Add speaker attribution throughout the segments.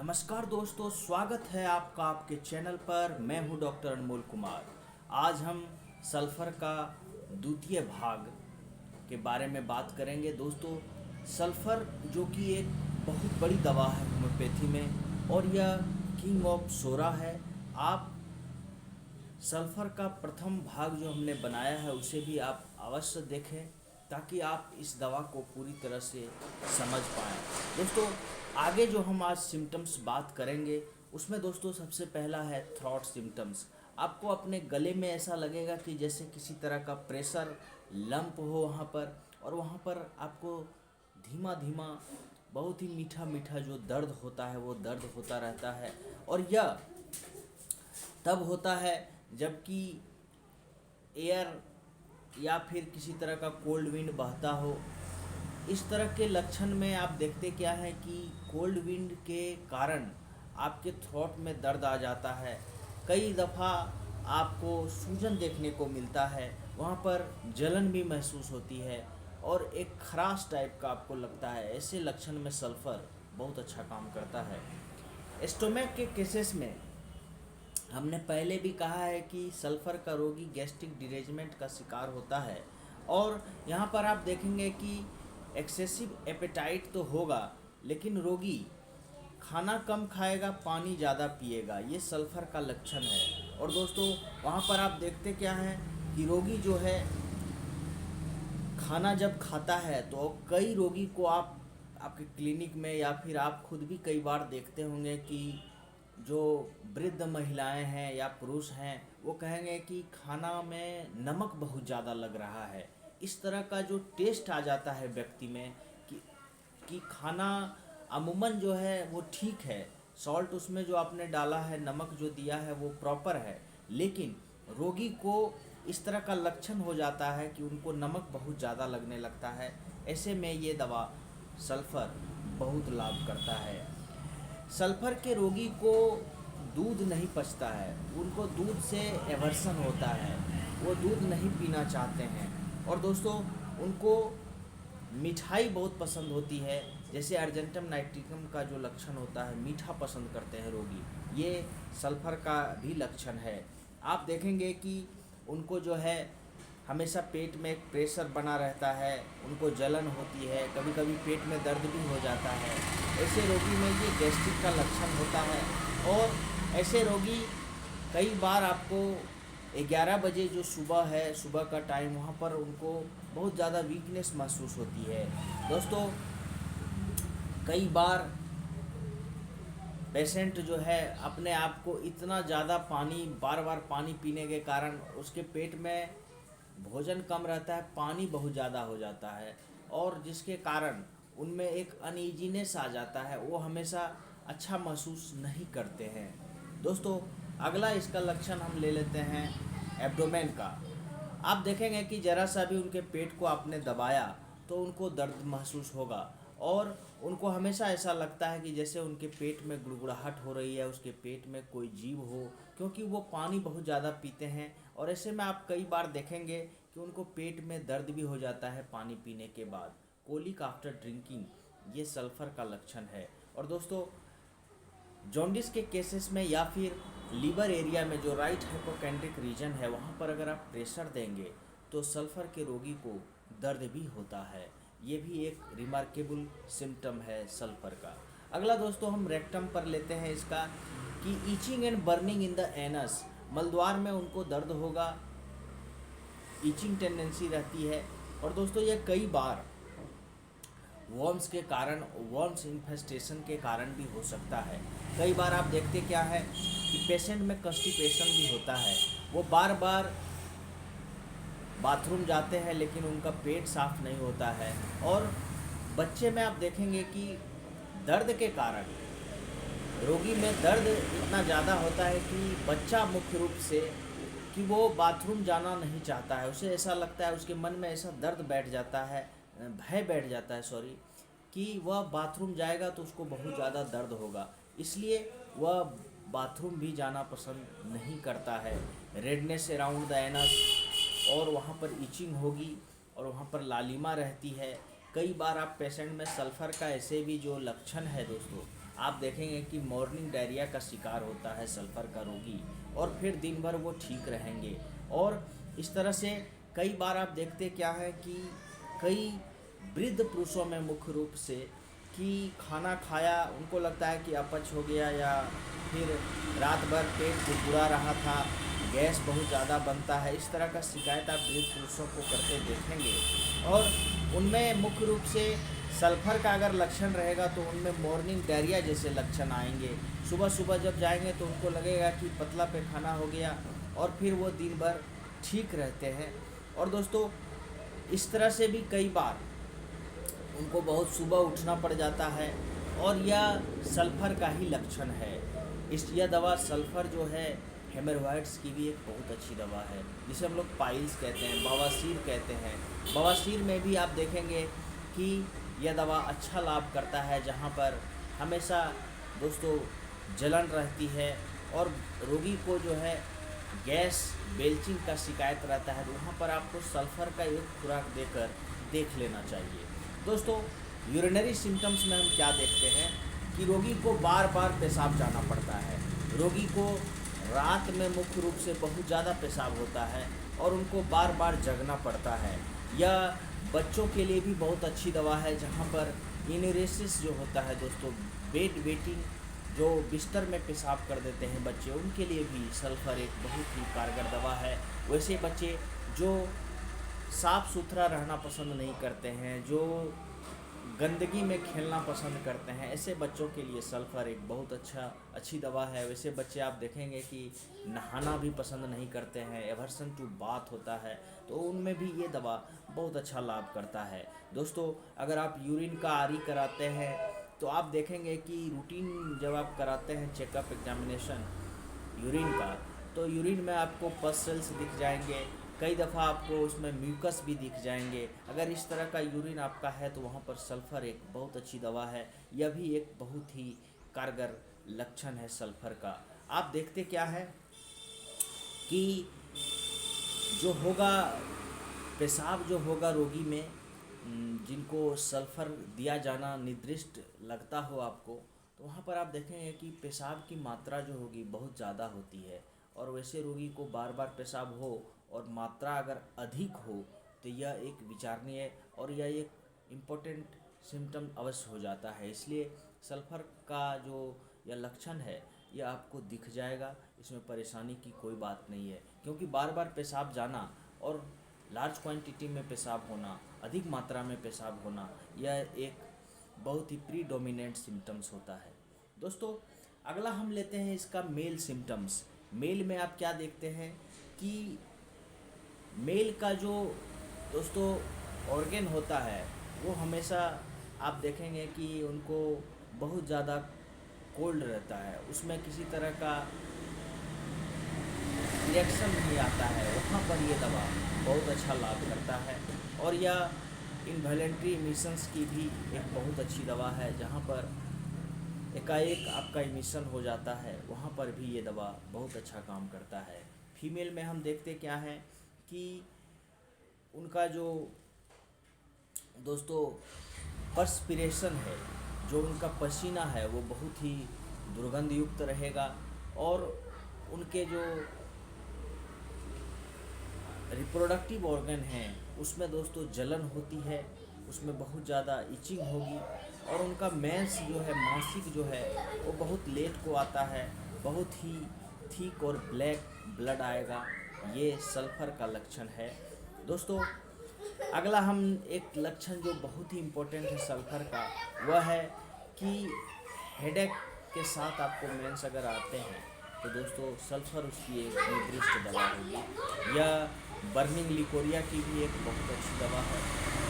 Speaker 1: नमस्कार दोस्तों, स्वागत है आपका आपके चैनल पर। मैं हूं डॉक्टर अनमोल कुमार। आज हम सल्फर का द्वितीय भाग के बारे में बात करेंगे। दोस्तों, सल्फर जो कि एक बहुत बड़ी दवा है होम्योपैथी में, और यह किंग ऑफ सोरा है। आप सल्फर का प्रथम भाग जो हमने बनाया है उसे भी आप अवश्य देखें, ताकि आप इस दवा को पूरी तरह से समझ पाएँ। दोस्तों, आगे जो हम आज सिम्टम्स बात करेंगे उसमें दोस्तों सबसे पहला है थ्रॉट सिम्टम्स। आपको अपने गले में ऐसा लगेगा कि जैसे किसी तरह का प्रेशर लंप हो वहाँ पर, और वहाँ पर आपको धीमा धीमा बहुत ही मीठा मीठा जो दर्द होता है वो दर्द होता रहता है। और यह तब होता है जबकि एयर या फिर किसी तरह का कोल्ड विंड बहता हो। इस तरह के लक्षण में आप देखते क्या है कि कोल्ड विंड के कारण आपके थ्रोट में दर्द आ जाता है। कई दफ़ा आपको सूजन देखने को मिलता है, वहाँ पर जलन भी महसूस होती है, और एक खराश टाइप का आपको लगता है। ऐसे लक्षण में सल्फ़र बहुत अच्छा काम करता है। स्टोमक के केसेस में हमने पहले भी कहा है कि सल्फ़र का रोगी गैस्ट्रिक डिरेजमेंट का शिकार होता है, और यहाँ पर आप देखेंगे कि एक्सेसिव एपेटाइट तो होगा, लेकिन रोगी खाना कम खाएगा, पानी ज़्यादा पिएगा। ये सल्फ़र का लक्षण है। और दोस्तों, वहाँ पर आप देखते क्या हैं कि रोगी जो है खाना जब खाता है तो कई रोगी को आप आपके क्लिनिक में या फिर आप खुद भी कई बार देखते होंगे कि जो वृद्ध महिलाएं हैं या पुरुष हैं वो कहेंगे कि खाना में नमक बहुत ज़्यादा लग रहा है। इस तरह का जो टेस्ट आ जाता है व्यक्ति में कि खाना अमूमन जो है वो ठीक है, सॉल्ट उसमें जो आपने डाला है, नमक जो दिया है वो प्रॉपर है, लेकिन रोगी को इस तरह का लक्षण हो जाता है कि उनको नमक बहुत ज़्यादा लगने लगता है। ऐसे में ये दवा सल्फ़र बहुत लाभ करता है। सल्फ़र के रोगी को दूध नहीं पचता है, उनको दूध से एवर्सन होता है, वो दूध नहीं पीना चाहते हैं। और दोस्तों, उनको मिठाई बहुत पसंद होती है, जैसे अर्जेंटम नाइट्रिकम का जो लक्षण होता है, मीठा पसंद करते हैं रोगी। ये सल्फ़र का भी लक्षण है। आप देखेंगे कि उनको जो है हमेशा पेट में एक प्रेशर बना रहता है, उनको जलन होती है, कभी कभी पेट में दर्द भी हो जाता है। ऐसे रोगी में ये गैस्ट्रिक का लक्षण होता है। और ऐसे रोगी कई बार आपको 11 बजे जो सुबह है, सुबह का टाइम, वहाँ पर उनको बहुत ज़्यादा वीकनेस महसूस होती है। दोस्तों, कई बार पेशेंट जो है अपने आप को इतना ज़्यादा बार बार पानी पीने के कारण उसके पेट में भोजन कम रहता है, पानी बहुत ज़्यादा हो जाता है, और जिसके कारण उनमें एक अनईजीनेस आ जाता है, वो हमेशा अच्छा महसूस नहीं करते हैं। दोस्तों, अगला इसका लक्षण हम ले लेते हैं एब्डोमेन का। आप देखेंगे कि ज़रा सा भी उनके पेट को आपने दबाया तो उनको दर्द महसूस होगा, और उनको हमेशा ऐसा लगता है कि जैसे उनके पेट में गुड़गुड़ाहट हो रही है, उसके पेट में कोई जीव हो, क्योंकि वो पानी बहुत ज़्यादा पीते हैं। और ऐसे में आप कई बार देखेंगे कि उनको पेट में दर्द भी हो जाता है पानी पीने के बाद, कोलिक आफ्टर ड्रिंकिंग। ये सल्फ़र का लक्षण है। और दोस्तों, जॉन्डिस के केसेस में या फिर लीवर एरिया में जो राइट हाइपोकेंड्रिक रीजन है, वहाँ पर अगर आप प्रेशर देंगे तो सल्फ़र के रोगी को दर्द भी होता है। ये भी एक रिमार्केबल सिम्टम है सल्फ़र का। अगला दोस्तों, हम रेक्टम पर लेते हैं इसका कि itching and burning in the anus. मलद्वार में उनको दर्द होगा, ईचिंग टेंडेंसी रहती है। और दोस्तों, ये कई बार वर्म्स के कारण, वर्म्स इन्फेस्टेशन के कारण भी हो सकता है। कई बार आप देखते क्या है कि पेशेंट में कंस्टिपेशन भी होता है, वो बार बार बाथरूम जाते हैं लेकिन उनका पेट साफ नहीं होता है। और बच्चे में आप देखेंगे कि दर्द के कारण रोगी में दर्द इतना ज़्यादा होता है कि बच्चा मुख्य रूप से कि वो बाथरूम जाना नहीं चाहता है। उसे ऐसा लगता है, उसके मन में ऐसा दर्द बैठ जाता है, भय बैठ जाता है कि वह बाथरूम जाएगा तो उसको बहुत ज़्यादा दर्द होगा, इसलिए वह बाथरूम भी जाना पसंद नहीं करता है। रेडनेस अराउंड द एनस, और वहाँ पर इचिंग होगी, और वहाँ पर लालिमा रहती है। कई बार आप पेशेंट में सल्फ़र का ऐसे भी जो लक्षण है दोस्तों, आप देखेंगे कि मॉर्निंग डायरिया का शिकार होता है सल्फ़र का रोगी, और फिर दिन भर वो ठीक रहेंगे। और इस तरह से कई बार आप देखते क्या है कि कई वृद्ध पुरुषों में मुख्य रूप से कि खाना खाया, उनको लगता है कि अपच हो गया, या फिर रात भर पेट दुबरा रहा था, गैस बहुत ज़्यादा बनता है, इस तरह का शिकायत आप वृद्ध पुरुषों को करते देखेंगे। और उनमें मुख्य रूप से सल्फर का अगर लक्षण रहेगा तो उनमें मॉर्निंग डायरिया जैसे लक्षण आएंगे। सुबह सुबह जब जाएंगे तो उनको लगेगा कि पतला पैखाना हो गया, और फिर वो दिन भर ठीक रहते हैं। और दोस्तों, इस तरह से भी कई बार उनको बहुत सुबह उठना पड़ जाता है, और यह सल्फ़र का ही लक्षण है। यह दवा सल्फ़र जो है हेमरॉइड्स की भी एक बहुत अच्छी दवा है, जिसे हम लोग पाइल्स कहते हैं, बवासीर कहते हैं। बवासीर में भी आप देखेंगे कि यह दवा अच्छा लाभ करता है, जहाँ पर हमेशा दोस्तों जलन रहती है और रोगी को जो है गैस बेल्चिंग का शिकायत रहता है, तो वहाँ पर आपको सल्फ़र का एक खुराक देकर देख लेना चाहिए। दोस्तों, यूरिनरी सिम्टम्स में हम क्या देखते हैं कि रोगी को बार बार पेशाब जाना पड़ता है। रोगी को रात में मुख्य रूप से बहुत ज़्यादा पेशाब होता है और उनको बार बार जगना पड़ता है। यह बच्चों के लिए भी बहुत अच्छी दवा है, जहाँ पर इनरेसिस जो होता है दोस्तों, बेड वेटिंग, जो बिस्तर में पेशाब कर देते हैं बच्चे, उनके लिए भी सल्फ़र एक बहुत ही कारगर दवा है। वैसे बच्चे जो साफ़ सुथरा रहना पसंद नहीं करते हैं, जो गंदगी में खेलना पसंद करते हैं, ऐसे बच्चों के लिए सल्फ़र एक बहुत अच्छी दवा है। वैसे बच्चे आप देखेंगे कि नहाना भी पसंद नहीं करते हैं, एवर्सन टू बाथ होता है, तो उनमें भी ये दवा बहुत अच्छा लाभ करता है। दोस्तों, अगर आप यूरिन का आरी कराते हैं तो आप देखेंगे कि रूटीन जब आप कराते हैं चेकअप एग्जामिनेशन यूरिन का, तो यूरिन में आपको पस सेल्स दिख जाएंगे, कई दफ़ा आपको उसमें म्यूकस भी दिख जाएंगे। अगर इस तरह का यूरिन आपका है तो वहाँ पर सल्फ़र एक बहुत अच्छी दवा है। यह भी एक बहुत ही कारगर लक्षण है सल्फ़र का। आप देखते क्या है कि जो होगा पेशाब जो होगा रोगी में, जिनको सल्फ़र दिया जाना निर्दिष्ट लगता हो आपको, तो वहाँ पर आप देखेंगे कि पेशाब की मात्रा जो होगी बहुत ज़्यादा होती है। और वैसे रोगी को बार बार पेशाब हो और मात्रा अगर अधिक हो तो यह एक विचारणीय और यह एक इम्पोर्टेंट सिम्टम अवश्य हो जाता है। इसलिए सल्फ़र का जो यह लक्षण है यह आपको दिख जाएगा, इसमें परेशानी की कोई बात नहीं है, क्योंकि बार बार पेशाब जाना और लार्ज क्वांटिटी में पेशाब होना, अधिक मात्रा में पेशाब होना, यह एक बहुत ही प्रीडोमिनेंट सिम्टम्स होता है। दोस्तों, अगला हम लेते हैं इसका मेल सिम्टम्स। मेल में आप क्या देखते हैं कि मेल का जो दोस्तों ऑर्गन होता है वो हमेशा आप देखेंगे कि उनको बहुत ज़्यादा कोल्ड रहता है, उसमें किसी तरह का रिएक्शन नहीं आता है। वहाँ पर ये दवा बहुत अच्छा लाभ करता है। और यह इनवॉलेंट्री इमिशंस की भी एक बहुत अच्छी दवा है, जहाँ पर एकाएक आपका इमिशन हो जाता है, वहाँ पर भी ये दवा बहुत अच्छा काम करता है। फीमेल में हम देखते क्या है कि उनका जो दोस्तों पर्सपिरेशन है, जो उनका पसीना है वो बहुत ही दुर्गंध युक्त रहेगा, और उनके जो रिप्रोडक्टिव ऑर्गन हैं उसमें दोस्तों जलन होती है, उसमें बहुत ज़्यादा इचिंग होगी, और उनका मेंस जो है, मासिक जो है, वो बहुत लेट को आता है, बहुत ही थिक और ब्लैक ब्लड आएगा। ये सल्फ़र का लक्षण है। दोस्तों, अगला हम एक लक्षण जो बहुत ही इम्पोर्टेंट है सल्फ़र का, वह है कि हेडेक के साथ आपको मेंस अगर आते हैं तो दोस्तों सल्फ़र उसकी एक निर्दिष्ट दवा होगी। यह बर्निंग लिकोरिया की भी एक बहुत अच्छी दवा है,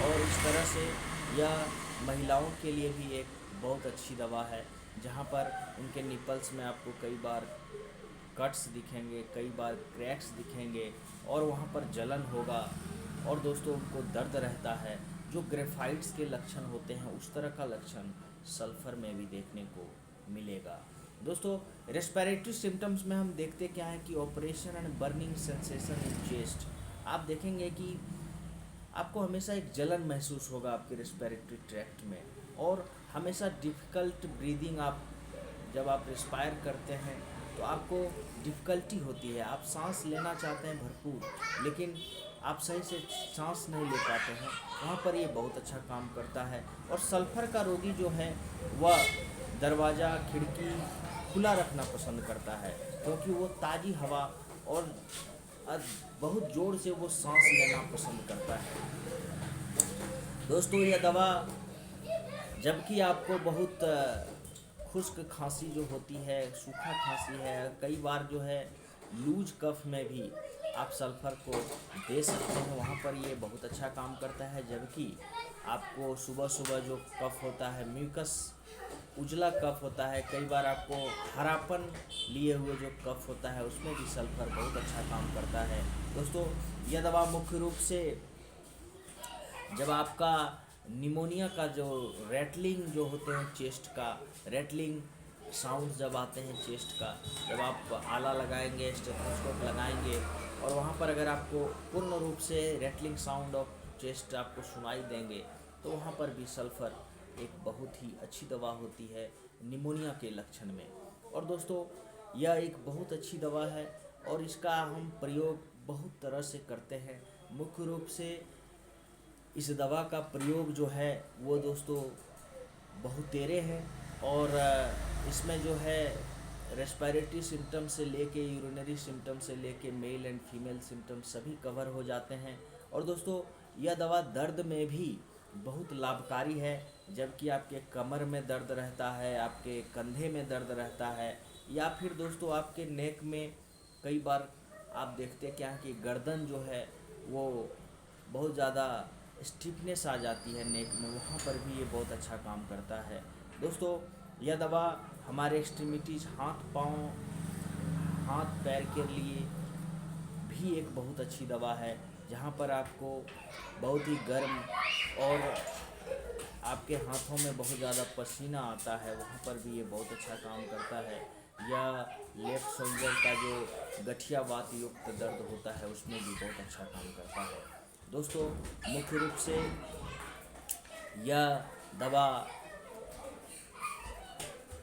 Speaker 1: और इस तरह से यह महिलाओं के लिए भी एक बहुत अच्छी दवा है, जहाँ पर उनके निपल्स में आपको कई बार कट्स दिखेंगे, कई बार क्रैक्स दिखेंगे, और वहाँ पर जलन होगा, और दोस्तों उनको दर्द रहता है। जो ग्रेफाइट्स के लक्षण होते हैं उस तरह का लक्षण सल्फ़र में भी देखने को मिलेगा। दोस्तों, रेस्पिरेटरी सिम्टम्स में हम देखते क्या है कि operation and burning sensation in chest. आप देखेंगे कि आपको हमेशा एक जलन महसूस होगा आपके रेस्पिरेटरी ट्रैक्ट में, और हमेशा डिफ़िकल्ट ब्रीदिंग आप जब आप रिस्पायर करते हैं तो आपको डिफ़िकल्टी होती है, आप सांस लेना चाहते हैं भरपूर लेकिन आप सही से सांस नहीं ले पाते हैं, वहाँ पर ये बहुत अच्छा काम करता है। और सल्फ़र का रोगी जो है वह दरवाज़ा खिड़की खुला रखना पसंद करता है, क्योंकि वो ताज़ी हवा और बहुत ज़ोर से वो सांस लेना पसंद करता है। दोस्तों यह दवा, जबकि आपको बहुत खुश्क खांसी जो होती है, सूखा खांसी है, कई बार जो है लूज कफ में भी आप सल्फ़र को दे सकते हैं, वहाँ पर ये बहुत अच्छा काम करता है। जबकि आपको सुबह सुबह जो कफ होता है, म्यूकस उजला कफ होता है, कई बार आपको हरापन लिए हुए जो कफ होता है, उसमें भी सल्फ़र बहुत अच्छा काम करता है। दोस्तों यह दवा मुख्य रूप से जब आपका निमोनिया का जो रैटलिंग जो होते हैं, चेस्ट का रैटलिंग साउंड जब आते हैं चेस्ट का, जब आप आला लगाएंगे, स्टेथोस्कोप लगाएंगे और वहाँ पर अगर आपको पूर्ण रूप से रैटलिंग साउंड ऑफ चेस्ट आपको सुनाई देंगे, तो वहाँ पर भी सल्फ़र एक बहुत ही अच्छी दवा होती है निमोनिया के लक्षण में। और दोस्तों यह एक बहुत अच्छी दवा है और इसका हम प्रयोग बहुत तरह से करते हैं। मुख्य रूप से इस दवा का प्रयोग जो है वो दोस्तों बहुतेरे हैं और इसमें जो है रेस्पिरेटरी सिम्टम से लेके यूरिनरी सिम्टम से लेके मेल एंड फीमेल सिम्टम सभी कवर हो जाते हैं। और दोस्तों यह दवा दर्द में भी बहुत लाभकारी है, जबकि आपके कमर में दर्द रहता है, आपके कंधे में दर्द रहता है, या फिर दोस्तों आपके नेक में कई बार आप देखते क्या है कि गर्दन जो है वो बहुत ज़्यादा स्टिफनेस आ जाती है नेक में, वहाँ पर भी ये बहुत अच्छा काम करता है। दोस्तों यह दवा हमारे एक्सट्रीमिटीज़ हाथ पैर के लिए भी एक बहुत अच्छी दवा है, जहाँ पर आपको बहुत ही गर्म और आपके हाथों में बहुत ज़्यादा पसीना आता है, वहाँ पर भी ये बहुत अच्छा काम करता है। या लेफ्ट शोल्डर का जो गठियावात युक्त दर्द होता है उसमें भी बहुत अच्छा काम करता है। दोस्तों मुख्य रूप से यह दवा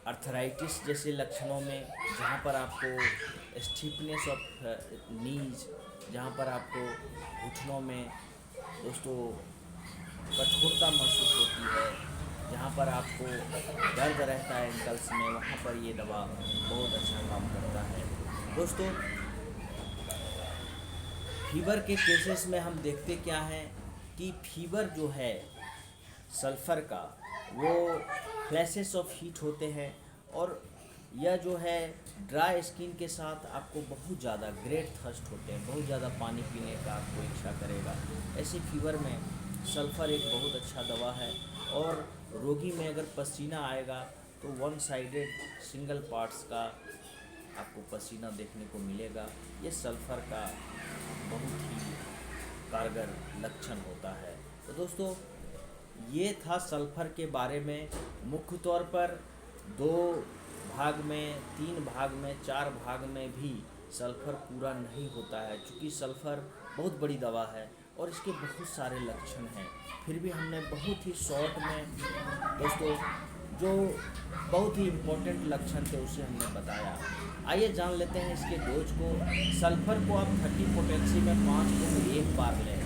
Speaker 1: अर्थराइटिस जैसे लक्षणों में, जहाँ पर आपको स्टिफनेस ऑफ नीज, जहाँ पर आपको घुटनों में दोस्तों कठोरता महसूस होती है, जहाँ पर आपको दर्द रहता है एंकल्स में, वहाँ पर ये दवा बहुत अच्छा काम करता है। दोस्तों फीवर के केसेस में हम देखते क्या हैं कि फीवर जो है सल्फ़र का वो फ्लैशेस ऑफ हीट होते हैं, और यह जो है ड्राई स्किन के साथ आपको बहुत ज़्यादा ग्रेट थर्स्ट होते हैं, बहुत ज़्यादा पानी पीने का आपको इच्छा करेगा। ऐसे फीवर में सल्फ़र एक बहुत अच्छा दवा है। और रोगी में अगर पसीना आएगा तो वन साइडेड सिंगल पार्ट्स का आपको पसीना देखने को मिलेगा, ये सल्फ़र का बहुत ही कारगर लक्षण होता है। तो दोस्तों ये था सल्फ़र के बारे में। मुख्य तौर पर 2 भाग में, 3 भाग में, 4 भाग में भी सल्फ़र पूरा नहीं होता है, क्योंकि सल्फ़र बहुत बड़ी दवा है और इसके बहुत सारे लक्षण हैं। फिर भी हमने बहुत ही शॉर्ट में दोस्तों जो बहुत ही इम्पोर्टेंट लक्षण थे उसे हमने बताया। आइए जान लेते हैं इसके डोज को। सल्फ़र को आप 30 पोटेंसी में 5 दिन एक बार लें,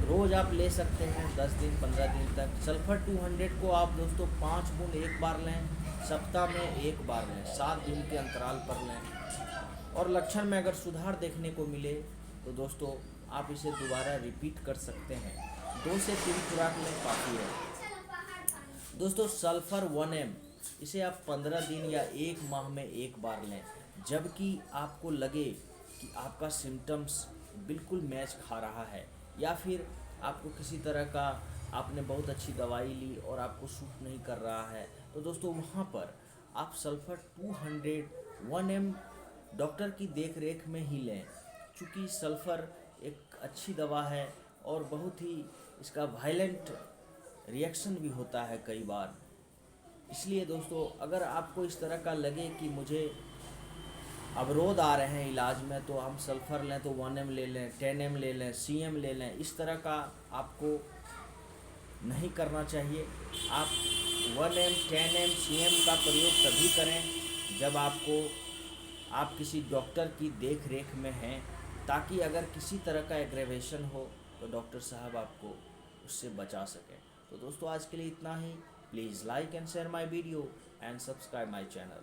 Speaker 1: रोज़ आप ले सकते हैं 10 दिन 15 दिन तक। सल्फ़र 200 को आप दोस्तों 5 बूंद एक बार लें, सप्ताह में एक बार लें, 7 दिन के अंतराल पर लें। और लक्षण में अगर सुधार देखने को मिले तो दोस्तों आप इसे दोबारा रिपीट कर सकते हैं। 2 से 3 खुराक लें, काफ़ी है। दोस्तों सल्फ़र 1 mg इसे आप 15 दिन या 1 माह में एक बार लें, जबकि आपको लगे कि आपका सिम्टम्स बिल्कुल मैच खा रहा है, या फिर आपको किसी तरह का आपने बहुत अच्छी दवाई ली और आपको सूट नहीं कर रहा है, तो दोस्तों वहाँ पर आप सल्फ़र 200 1 mg डॉक्टर की देख रेख में ही लें, चूँकि सल्फ़र एक अच्छी दवा है और बहुत ही इसका वायलेंट रिएक्शन भी होता है कई बार। इसलिए दोस्तों अगर आपको इस तरह का लगे कि मुझे अवरोध आ रहे हैं इलाज में, तो हम सल्फ़र लें तो 1 mg ले लें, 10 mg ले लें, CM ले लें, इस तरह का आपको नहीं करना चाहिए। आप 1 एम 10 एम CM का प्रयोग तभी करें जब आप किसी डॉक्टर की देख रेख में हैं, ताकि अगर किसी तरह का एग्रेवेशन हो तो डॉक्टर साहब आपको उससे बचा सकें। तो दोस्तों आज के लिए इतना ही। Please like and share my video and subscribe my channel.